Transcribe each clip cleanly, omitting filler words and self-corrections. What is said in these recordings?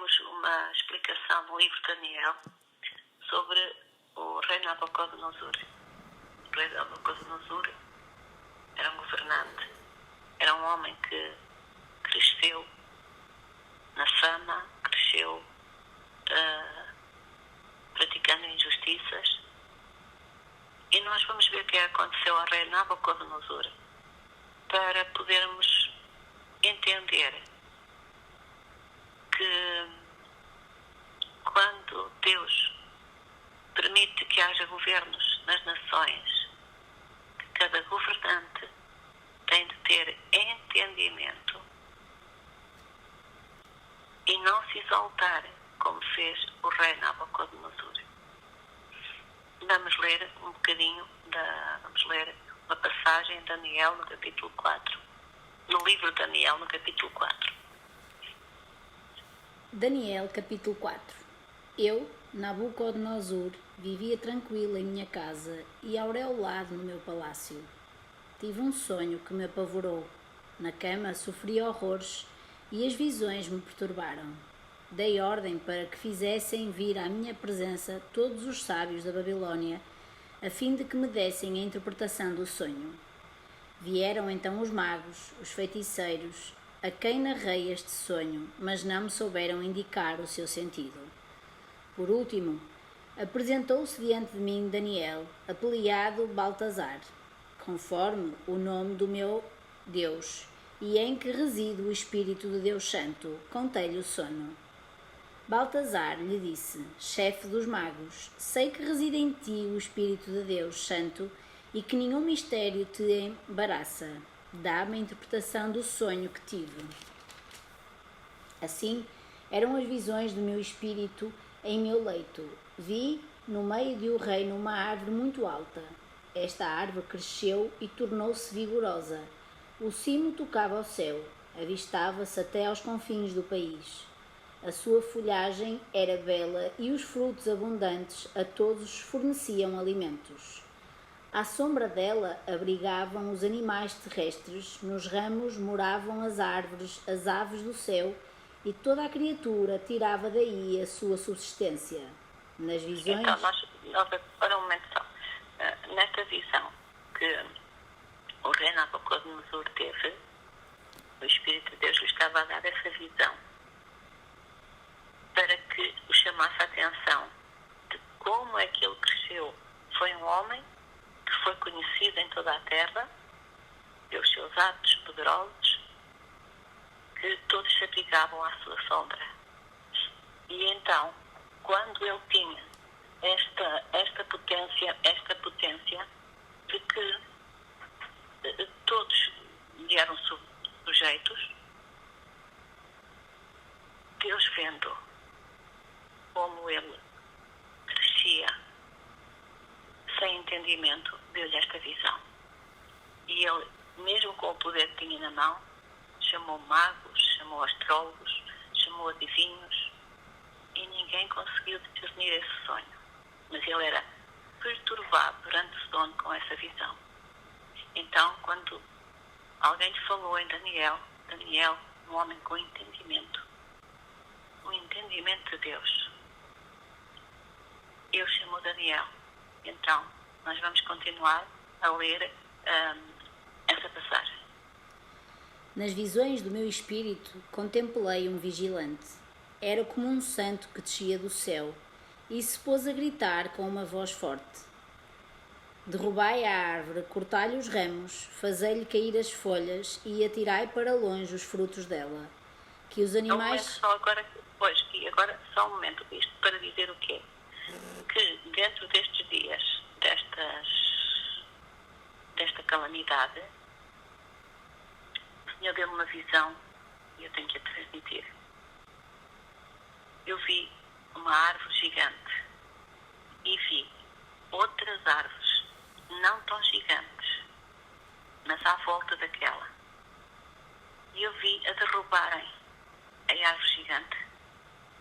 temos uma explicação no livro de Daniel sobre o rei Nabucodonosor. O rei Nabucodonosor era um governante, era um homem que cresceu na fama, cresceu praticando injustiças. E nós vamos ver o que aconteceu ao rei Nabucodonosor para podermos entender que quando Deus permite que haja governos nas nações, que cada governante tem de ter entendimento e não se exaltar como fez o rei Nabucodonosor. Vamos ler um bocadinho, vamos ler uma passagem em Daniel no capítulo 4, no livro de Daniel no capítulo 4. Daniel, capítulo 4. Eu, Nabucodonosor, vivia tranquilo em minha casa e aureolado no meu palácio. Tive um sonho que me apavorou. Na cama sofri horrores e as visões me perturbaram. Dei ordem para que fizessem vir à minha presença todos os sábios da Babilônia, a fim de que me dessem a interpretação do sonho. Vieram então os magos, os feiticeiros, a quem narrei este sonho, mas não me souberam indicar o seu sentido. Por último, apresentou-se diante de mim Daniel, apeliado Baltazar, conforme o nome do meu Deus, e em que reside o Espírito de Deus Santo. Contei-lhe o sono. Baltazar lhe disse: chefe dos magos, sei que reside em ti o Espírito de Deus Santo e que nenhum mistério te embaraça. Dá-me a interpretação do sonho que tive. Assim eram as visões do meu espírito em meu leito. Vi no meio de um reino uma árvore muito alta. Esta árvore cresceu e tornou-se vigorosa. O cimo tocava ao céu, avistava-se até aos confins do país. A sua folhagem era bela e os frutos abundantes a todos forneciam alimentos. À sombra dela abrigavam os animais terrestres, nos ramos moravam as árvores, as aves do céu, e toda a criatura tirava daí a sua subsistência. Nas visões... Então, nós para um momento só. Nesta visão que o rei Nabucodonosor teve, o Espírito de Deus lhe estava a dar essa visão para que o chamasse a atenção de como é que ele cresceu. Foi um homem que foi conhecido em toda a terra pelos seus atos poderosos, que todos se abrigavam à sua sombra. E então, quando ele tinha esta potência de que todos lhe eram sujeitos, Deus vendo como ele crescia sem entendimento, deu-lhe esta visão. E ele, mesmo com o poder que tinha na mão, chamou magos, chamou astrólogos, chamou adivinhos, e ninguém conseguiu discernir esse sonho. Mas ele era perturbado durante o sono com essa visão. Então, quando alguém lhe falou em Daniel, um homem com entendimento, o entendimento de Deus, ele chamou Daniel. Então, nós vamos continuar a ler essa passagem. Nas visões do meu espírito, contemplei um vigilante. Era como um santo que descia do céu e se pôs a gritar com uma voz forte: derrubai a árvore, cortai-lhe os ramos, fazei-lhe cair as folhas e atirai para longe os frutos dela. Que os animais... Agora só um momento, isto para dizer o quê? Que dentro destes dias, desta calamidade, o Senhor deu-me uma visão e eu tenho que a transmitir. Eu vi uma árvore gigante e vi outras árvores não tão gigantes, mas à volta daquela. E eu vi a derrubarem a árvore gigante,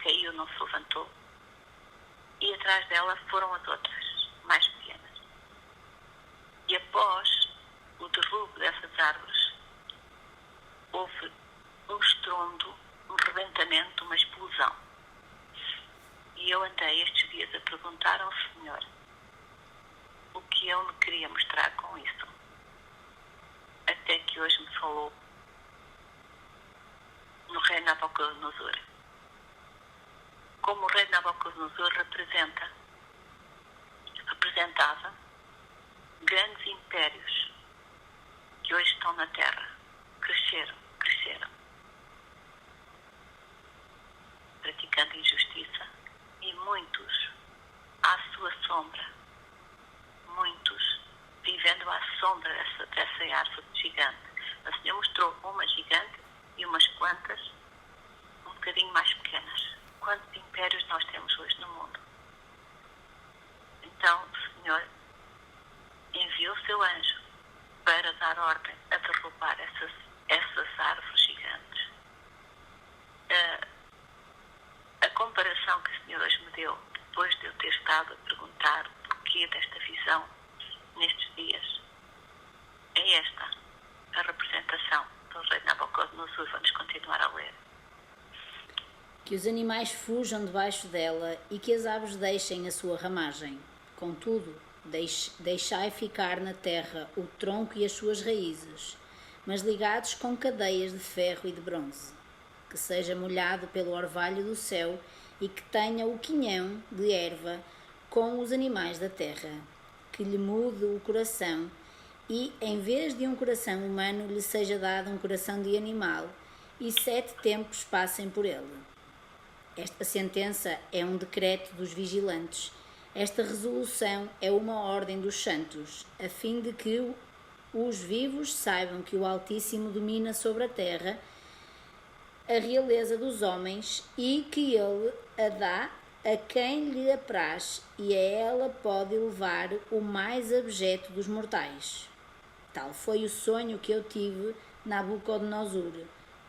caiu, não se levantou, e atrás dela foram as outras, mais pequenas. E após o derrubo dessas árvores, houve um estrondo, um rebentamento, uma explosão. E eu andei estes dias a perguntar ao Senhor o que Ele me queria mostrar com isso. Até que hoje me falou no rei Nabucodonosor. Como o rei Nabucodonosor representava grandes impérios que hoje estão na terra. Cresceram, praticando injustiça, e muitos à sua sombra, muitos vivendo à sombra dessa árvore gigante. O Senhor mostrou uma gigante e umas quantas um bocadinho mais pequenas. Quantos impérios nós temos hoje no mundo? Então o Senhor enviou o seu anjo para dar ordem a derrubar essas árvores gigantes. A comparação que o Senhor hoje me deu, depois de eu ter estado a perguntar o porquê desta visão nestes dias, é esta, a representação do rei Nabucodonosor. Vamos continuar a ler. Que os animais fujam debaixo dela e que as aves deixem a sua ramagem. Contudo, deixai ficar na terra o tronco e as suas raízes, mas ligados com cadeias de ferro e de bronze, que seja molhado pelo orvalho do céu e que tenha o quinhão de erva com os animais da terra, que lhe mude o coração e, em vez de um coração humano, lhe seja dado um coração de animal e 7 tempos passem por ele. Esta sentença é um decreto dos vigilantes. Esta resolução é uma ordem dos santos, a fim de que os vivos saibam que o Altíssimo domina sobre a terra a realeza dos homens e que ele a dá a quem lhe apraz e a ela pode levar o mais abjeto dos mortais. Tal foi o sonho que eu tive, Nabucodonosor.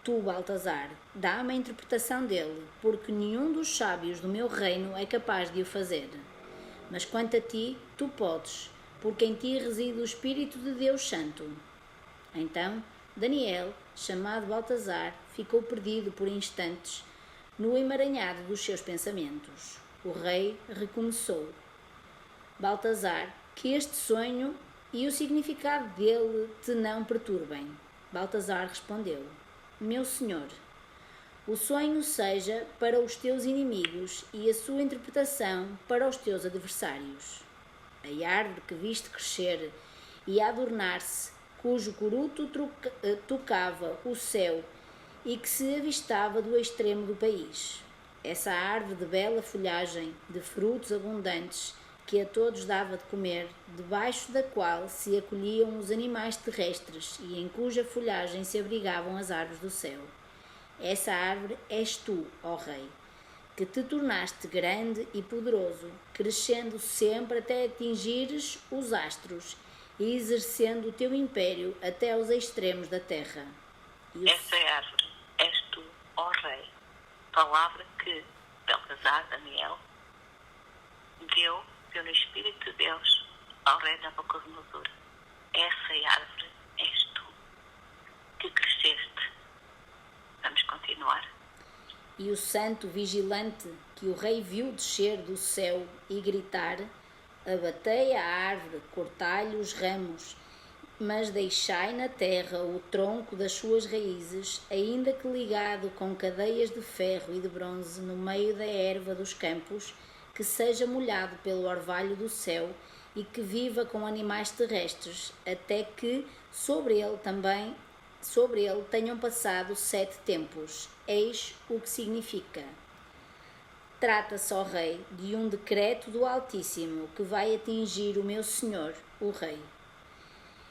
Tu, Baltasar, dá-me a interpretação dele, porque nenhum dos sábios do meu reino é capaz de o fazer. Mas quanto a ti, tu podes, porque em ti reside o Espírito de Deus Santo. Então, Daniel, chamado Baltasar, ficou perdido por instantes no emaranhado dos seus pensamentos. O rei recomeçou. Baltasar, que este sonho e o significado dele te não perturbem. Baltasar respondeu: Meu senhor, o sonho seja para os teus inimigos e a sua interpretação para os teus adversários. A árvore que viste crescer e adornar-se, cujo coruto tocava o céu e que se avistava do extremo do país. Essa árvore de bela folhagem, de frutos abundantes, que a todos dava de comer, debaixo da qual se acolhiam os animais terrestres e em cuja folhagem se abrigavam as árvores do céu. Essa árvore és tu, ó Rei, que te tornaste grande e poderoso, crescendo sempre até atingires os astros e exercendo o teu império até aos extremos da terra. Essa árvore és tu, ó Rei, palavra que Baltasar, Daniel, deu pelo Espírito de Deus ao rei Nabucodonosor. Essa árvore és tu, que cresceste. Vamos continuar. E o santo vigilante que o rei viu descer do céu e gritar: Abatei a árvore, cortai-lhe os ramos, mas deixai na terra o tronco das suas raízes, ainda que ligado com cadeias de ferro e de bronze no meio da erva dos campos, que seja molhado pelo orvalho do céu e que viva com animais terrestres, até que sobre ele tenham passado 7 tempos. Eis o que significa. Trata-se, ó Rei, de um decreto do Altíssimo que vai atingir o meu Senhor, o Rei.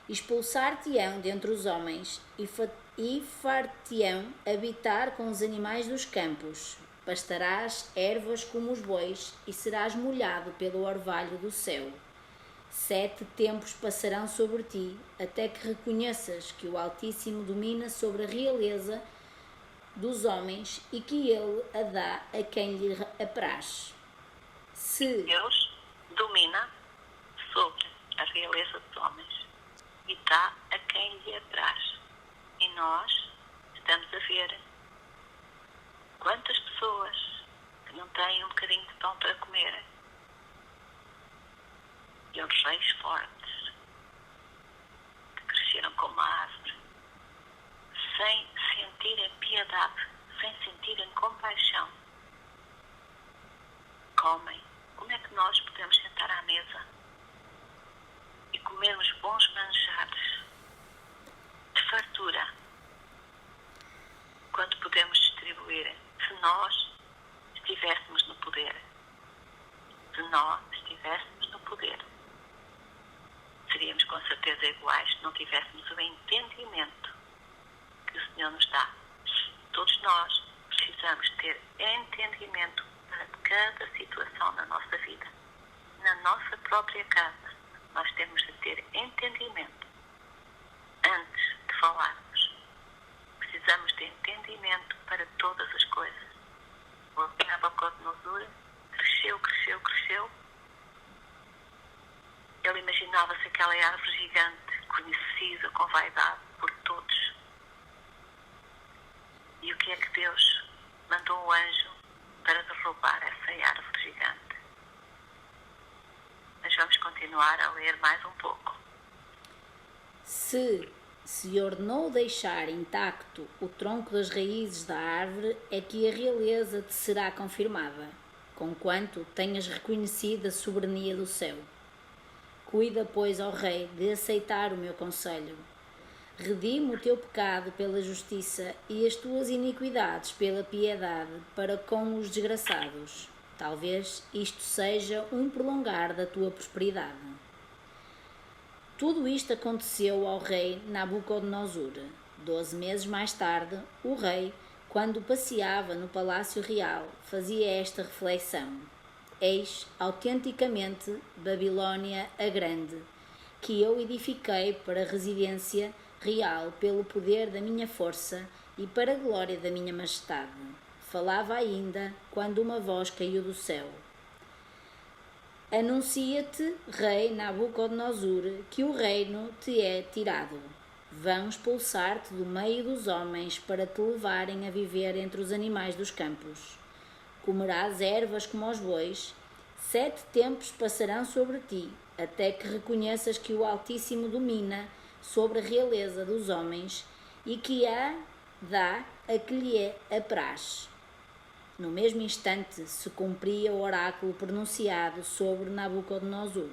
Expulsar-te-ão dentre os homens e far-te-ão habitar com os animais dos campos. Pastarás ervas como os bois e serás molhado pelo orvalho do céu. 7 tempos passarão sobre ti, até que reconheças que o Altíssimo domina sobre a realeza dos homens e que ele a dá a quem lhe apraz. Se Deus domina sobre a realeza dos homens e dá a quem lhe apraz. E nós estamos a ver quantas pessoas que não têm um bocadinho bocadinho de pão para comer. E os reis fortes, que cresceram como uma árvore, sem sentirem piedade, sem sentirem compaixão, comem. Como é que nós podemos sentar à mesa e comermos bons manjares de fartura quando podemos distribuir? Se nós estivéssemos no poder, se nós estivéssemos no poder, seríamos com certeza iguais se não tivéssemos o entendimento que o Senhor nos dá. Todos nós precisamos ter entendimento para cada situação na nossa vida. Na nossa própria casa, nós temos de ter entendimento antes de falarmos. Precisamos de entendimento para todas as coisas. O rei Nabucodonosor cresceu. Ele imaginava-se aquela árvore gigante, conhecida com vaidade por todos. E o que é que Deus mandou o anjo para derrubar essa árvore gigante? Mas vamos continuar a ler mais um pouco. Se ordenou deixar intacto o tronco das raízes da árvore, é que a realeza te será confirmada, conquanto tenhas reconhecido a soberania do céu. Cuida, pois, ó rei, de aceitar o meu conselho. Redime o teu pecado pela justiça e as tuas iniquidades pela piedade para com os desgraçados. Talvez isto seja um prolongar da tua prosperidade. Tudo isto aconteceu ao rei Nabucodonosor. 12 meses mais tarde, o rei, quando passeava no palácio real, fazia esta reflexão: eis autenticamente Babilônia a Grande, que eu edifiquei para residência real pelo poder da minha força e para a glória da minha majestade. Falava ainda quando uma voz caiu do céu: anuncia-te, rei Nabucodonosor, que o reino te é tirado. Vão expulsar-te do meio dos homens para te levarem a viver entre os animais dos campos. Comerás ervas como os bois. 7 tempos passarão sobre ti, até que reconheças que o Altíssimo domina sobre a realeza dos homens e que a dá a que lhe apraz. No mesmo instante se cumpria o oráculo pronunciado sobre Nabucodonosor.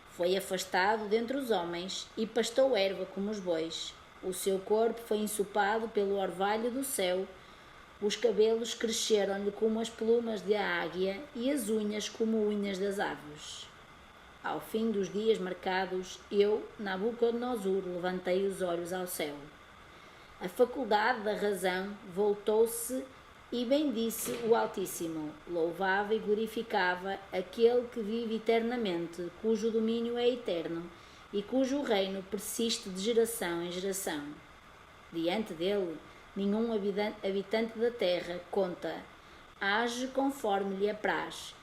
Foi afastado dentre os homens e pastou erva como os bois. O seu corpo foi ensopado pelo orvalho do céu. Os cabelos cresceram-lhe como as plumas de a águia e as unhas como unhas das aves. Ao fim dos dias marcados, eu, Nabucodonosor, levantei os olhos ao céu. A faculdade da razão voltou-se e bendisse o Altíssimo, louvava e glorificava aquele que vive eternamente, cujo domínio é eterno e cujo reino persiste de geração em geração. Diante dele, nenhum habitante da terra conta, age conforme lhe apraz,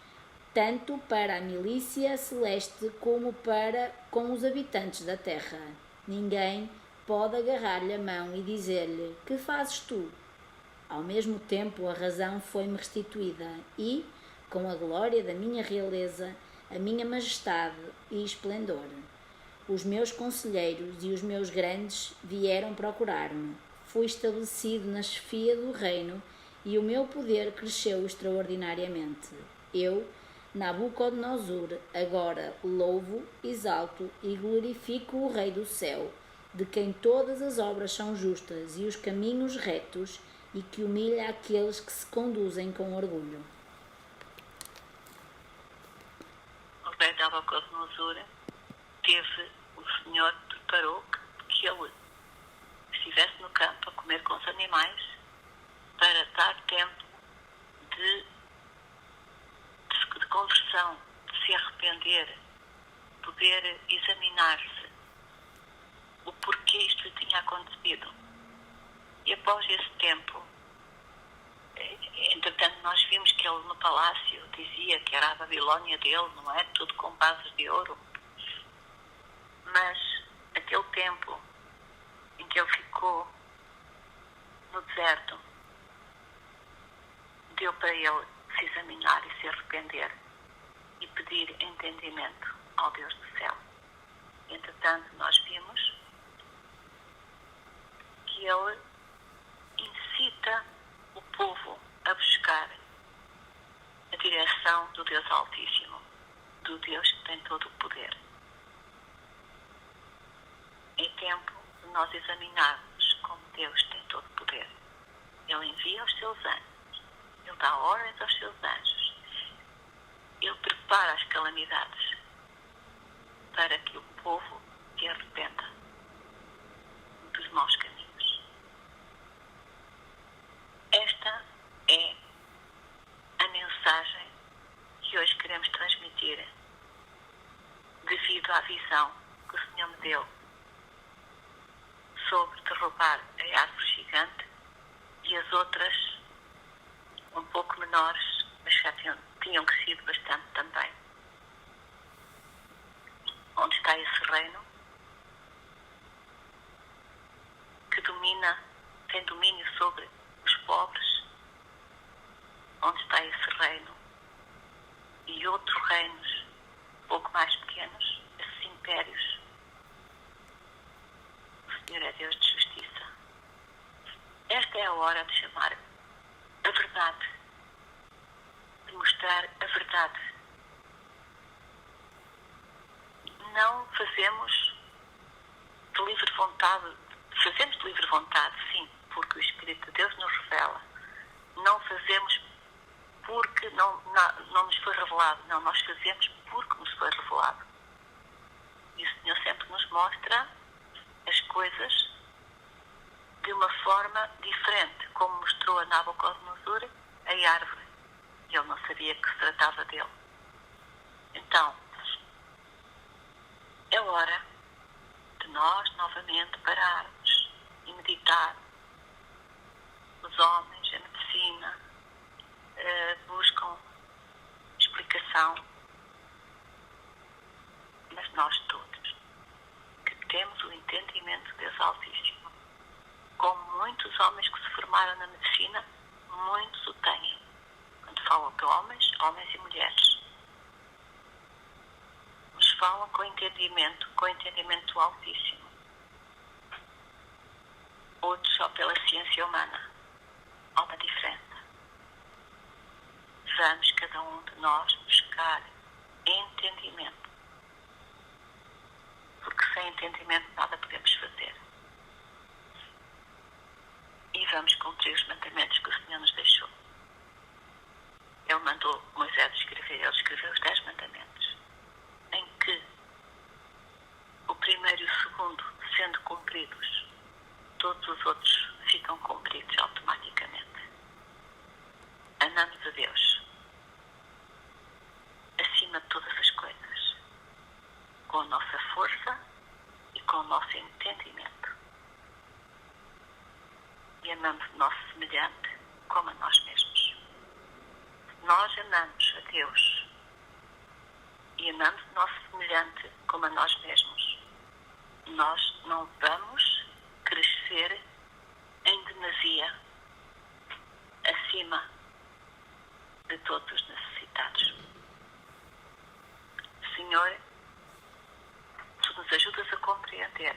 tanto para a milícia celeste como para com os habitantes da terra. Ninguém pode agarrar-lhe a mão e dizer-lhe: que fazes tu? Ao mesmo tempo, a razão foi-me restituída e, com a glória da minha realeza, a minha majestade e esplendor. Os meus conselheiros e os meus grandes vieram procurar-me. Fui estabelecido na chefia do reino e o meu poder cresceu extraordinariamente. Eu, Nabucodonosor, agora louvo, exalto e glorifico o Rei do céu, de quem todas as obras são justas e os caminhos retos, e que humilha aqueles que se conduzem com orgulho. O rei Nabucodonosor o Senhor preparou que ele estivesse no campo a comer com os animais para dar tempo de conversão, de se arrepender, poder examinar-se o porquê isto lhe tinha acontecido. E após esse tempo, entretanto, nós vimos que ele no palácio dizia que era a Babilônia dele, não é? Tudo com bases de ouro. Mas aquele tempo em que ele ficou no deserto, deu para ele se examinar e se arrepender e pedir entendimento ao Deus do céu. Entretanto, nós vimos que ele incita o povo a buscar a direção do Deus Altíssimo, do Deus que tem todo o poder. É tempo de nós examinarmos como Deus tem todo o poder. Ele envia os seus anjos, ele dá ordens aos seus anjos, ele prepara as calamidades para que o povo se arrependa dos maus caminhos. Esta é a mensagem que hoje queremos transmitir devido à visão que o Senhor me deu sobre derrubar a árvore gigante e as outras um pouco menores, mas já tinham crescido bastante também. Onde está esse reino que tem domínio sobre os pobres? Onde está esse reino? E outros reinos, um pouco mais pequenos, esses impérios? O Senhor é Deus de justiça. Esta é a hora de chamar a verdade, de mostrar a verdade. Não fazemos de livre vontade, sim, porque o Espírito de Deus nos revela. Não fazemos porque não nos foi revelado. Não, nós fazemos porque nos foi revelado. E o Senhor sempre nos mostra as coisas de uma forma diferente, como mostrou a Nabucodonosor a árvore. Ele não sabia que se tratava dele. Então, é hora de nós novamente pararmos e meditar. Os homens, a medicina, buscam explicação, mas nós todos, que temos o entendimento de Deus Altíssimo, como muitos homens que se formaram na medicina, muitos o têm. Quando falam de homens e mulheres, nos falam com entendimento do Altíssimo. Outros só pela ciência humana. Há uma diferença. Vamos cada um de nós buscar entendimento. Porque sem entendimento nada podemos fazer. E vamos cumprir os mandamentos que o Senhor nos deixou. Ele mandou Moisés escrever, ele escreveu os 10 mandamentos, em que o primeiro e o segundo, sendo cumpridos, todos os outros ficam cumpridos automaticamente. Amamos a Deus acima de todas as coisas, com a nossa força e com o nosso entendimento. E amamos o nosso semelhante como a nós mesmos. Nós amamos a Deus e amamos o nosso semelhante como a nós mesmos. Nós não vamos crescer em demasia acima de todos os necessitados. Senhor, Tu nos ajudas a compreender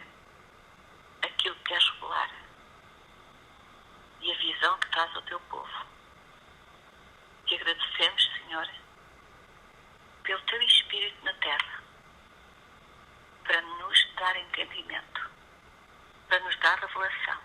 aquilo que queres revelar e a visão que traz ao Teu povo. Te agradecemos, Senhor, pelo Teu Espírito na terra, para nos dar entendimento, para nos dar revelação,